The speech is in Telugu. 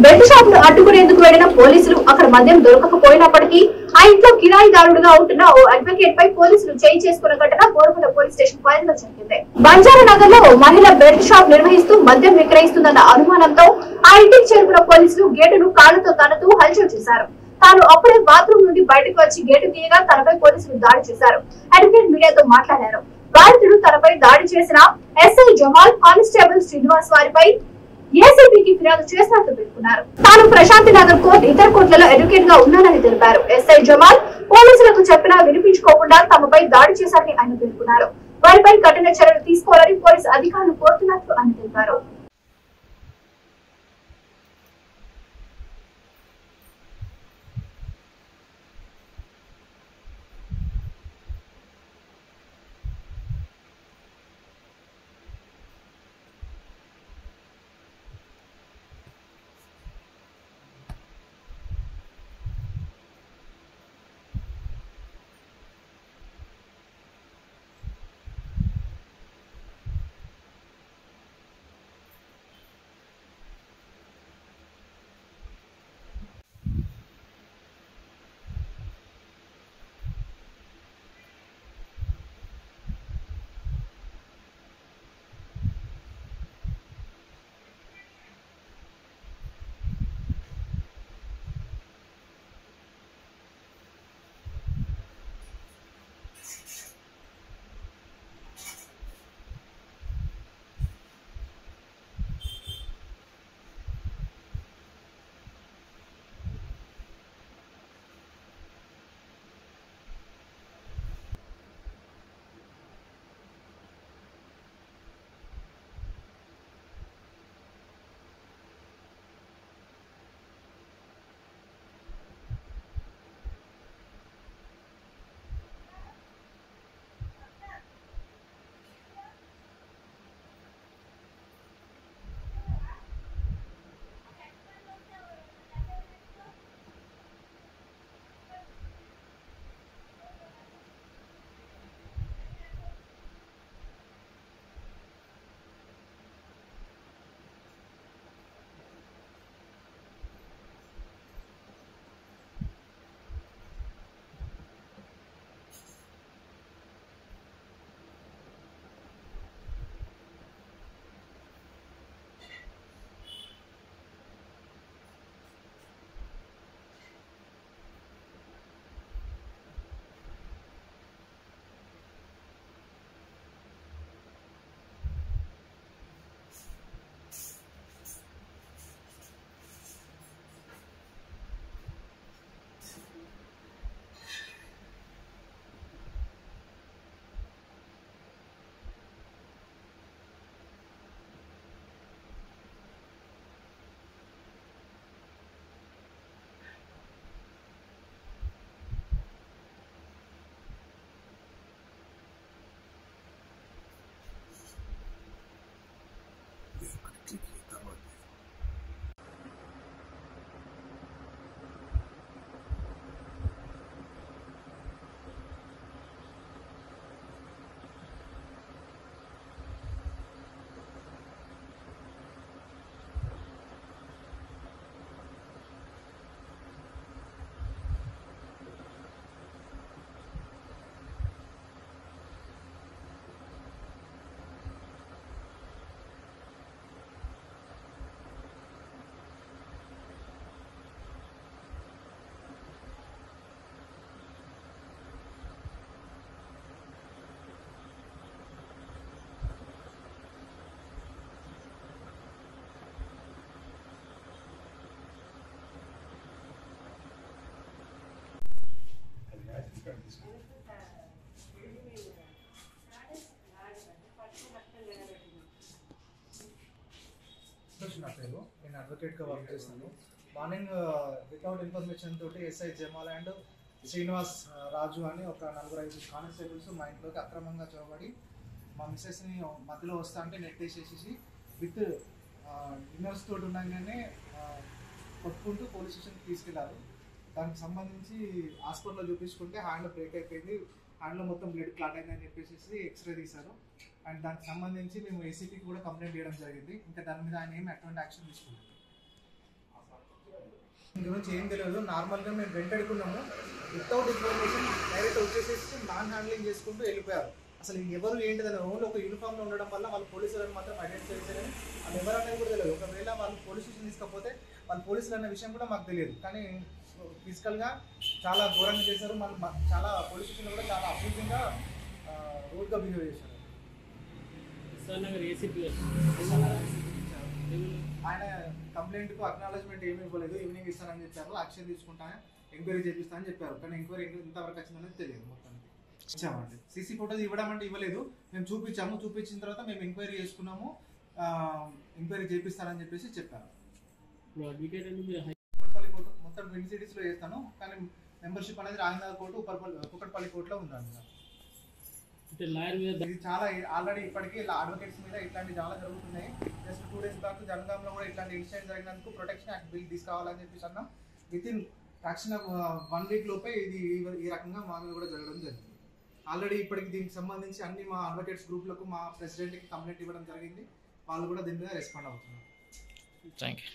బెల్ట్ షాప్ ను అడ్డుకునేందుకు వెళ్లిన పోలీసులు అక్కడ మద్యం దొరకకపోయినప్పటికీ ఆ ఇంట్లో కిరాయిదారుడుగా ఉంటున్న ఓ అడ్వకేట్ పై పోలీసులు చేయి చేసుకున్న ఘటన బోర్పల పోలీస్ స్టేషన్ పరిధిలో జరిగింది. బంజారా నగర్ లో ఓ మహిళ బెల్ట్ షాప్ నిర్వహిస్తూ మద్యం విక్రయిస్తుందన్న అనుమానంతో ఆ ఇంటికి చేరుకున్న పోలీసులు గేటును కాళ్లతో తన్నుతూ హల్చల్ చేశారు. తాను అప్పుడే బాత్రూమ్ నుండి బయటకు వచ్చి గేటు తీయగా తనపై పోలీసులు దాడి చేశారు. అడ్వకేట్ మీడియాతో మాట్లాడారు. బాధితుడు తనపై దాడి చేసిన ఎస్ఐ జమాల్, కానిస్టేబుల్ శ్రీనివాస్ వారిపై ఏసీబీకి ఫిర్యాదు చేసినట్లు పేర్కొన్నారు. తాను ప్రశాంతి నగర్ కోర్టు, ఇతర కోర్టులలో అడ్వకేట్ గా ఉన్నానని తెలిపారు. ఎస్ఐ జమాల్ పోలీసులకు చెప్పినా వినిపించుకోకుండా తమపై దాడి చేశారని ఆయన పేర్కొన్నారు. వారిపై కఠిన చర్యలు తీసుకోవాలని పోలీసు అధికారులు కోరుతున్నట్లు ఆయన తెలిపారు. నా పేరు నేను అడ్వకేట్గా వర్క్ చేస్తాను. మార్నింగ్ వితౌట్ ఇన్ఫర్మేషన్ తోటి ఎస్ఐ జమాల్ అండ్ శ్రీనివాస్ రాజు అని ఒక 4-5 కానిస్టేబుల్స్ మా ఇంట్లోకి అక్రమంగా చొరబడి మా మిస్సెస్ని మధ్యలో వస్తా అంటే నెట్టేసేసి విత్ డిన్నర్స్ తోటి ఉండగానే కొట్టుకుంటూ పోలీస్ స్టేషన్కి తీసుకెళ్లారు. దానికి సంబంధించి హాస్పిటల్లో చూపించుకుంటే హ్యాండ్లో బ్రేక్ అయిపోయింది, హ్యాండ్లో మొత్తం బ్లడ్ క్లాట్ అయిందని చెప్పేసి ఎక్స్రే తీశారు. అండ్ దానికి సంబంధించి మేము ఏసీపీకి కూడా కంప్లైంట్ చేయడం జరిగింది. ఇంకా దాని మీద ఆయన ఏమి ఎటువంటి యాక్షన్ తీసుకున్నారు. గురించి ఏం తెలియదు. నార్మల్గా మేము రెంట్ అడుకున్నాము, వితౌట్ ఇన్ఫర్మేషన్ డైరెక్ట్ వచ్చేసేసి మ్యాన్ హ్యాండ్లింగ్ చేసుకుంటూ వెళ్ళిపోయారు. అసలు ఎవరు ఏంటిదని ఓన్లీ ఒక యూనిఫామ్లో ఉండడం వల్ల వాళ్ళు పోలీసులను మాత్రం ఐడెంటిఫై చేశారని వాళ్ళు ఎవరనేది కూడా తెలియదు. ఒకవేళ వాళ్ళు పోలీస్ స్టేషన్ తీసుకపోతే వాళ్ళు పోలీసులు అన్న విషయం కూడా మాకు తెలియదు. కానీ ఫిజికల్గా చాలా ఘోరంగా చేశారు. మనం చాలా పోలీస్ స్టేషన్లో కూడా చాలా అప్రూవింగ్గా రూడ్గా బిహేవ్ చేశారు. ఆయన కంప్లైంట్కు అక్నాలజ్మెంట్ ఏమీ ఇవ్వలేదు. ఈవినింగ్ ఇస్తానని చెప్పారు, యాక్షన్ తీసుకుంటాను, ఎంక్వైరీ చేపిస్తానని చెప్పారు. కానీ ఎంక్వైరీ ఇంతవరకు వచ్చిందనేది తెలియదు. మొత్తానికి ఇచ్చామండి. సీసీ ఫోటోస్ ఇవ్వడం అంటే ఇవ్వలేదు, మేము చూపించాము. చూపించిన తర్వాత మేము ఎంక్వైరీ చేసుకున్నాము, ఎంక్వైరీ చేపిస్తానని చెప్పేసి చెప్పారు. కుకట్పల్లి కోర్టు మొత్తం 20 సిటీస్లో చేస్తాను, కానీ మెంబర్షిప్ అనేది రాజనగర్ కోర్టు, కుకట్పల్లి కోర్టులో ఉందండి. ఇది చాలా ఆల్రెడీ ఇప్పటికీ అడ్వకేట్స్ మీద ఇట్లాంటి చాలా జరుగుతున్నాయి. జస్ట్ 2 days బ్యాక్ జనగాంలో కూడా ఇట్లాంటి ఇన్సిడెంట్ జరిగినందుకు ప్రొటెక్షన్ యాక్ట్ బిల్ తీసుకురావాలని చెప్పేసి అన్నాం. వితిన్ యాక్షన్ 1 week లోపే ఇది ఈ రకంగా మా మీద కూడా జరగడం జరిగింది. ఆల్రెడీ ఇప్పటికి దీనికి సంబంధించి అన్ని మా అడ్వకేట్స్ గ్రూప్లకు మా ప్రెసిడెంట్కి కంప్లైంట్ ఇవ్వడం జరిగింది. వాళ్ళు కూడా దీని మీద రెస్పాండ్ అవుతున్నారు. Thank you.